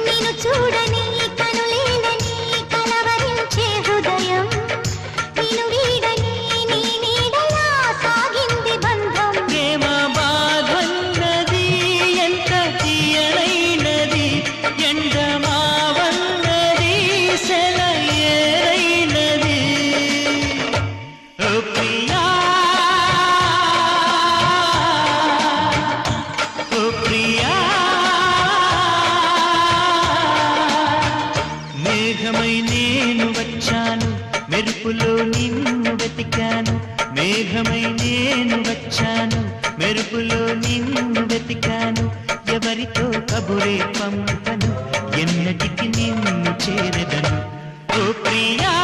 నిన్ను చూడని కనులేలని కలవరించే హృదయం నిన్ను వీడని నీ నీడలా సాగింది బంధం ప్రేమ బాధన్నది ఎంత తీయనైనది ఎండమావన్నది సెలయేరైనది ఓ ప్రియా ఓ ప్రియా మేఘమై నేను వచ్చాను మెరుపులో నిన్ను వెతికాను మేఘమై నేను వచ్చాను మెరుపులో నిన్ను వెతికాను ఎవరితో కబురే పంపను ఎన్నటికి నిన్ను చేరదను ఓ ప్రియా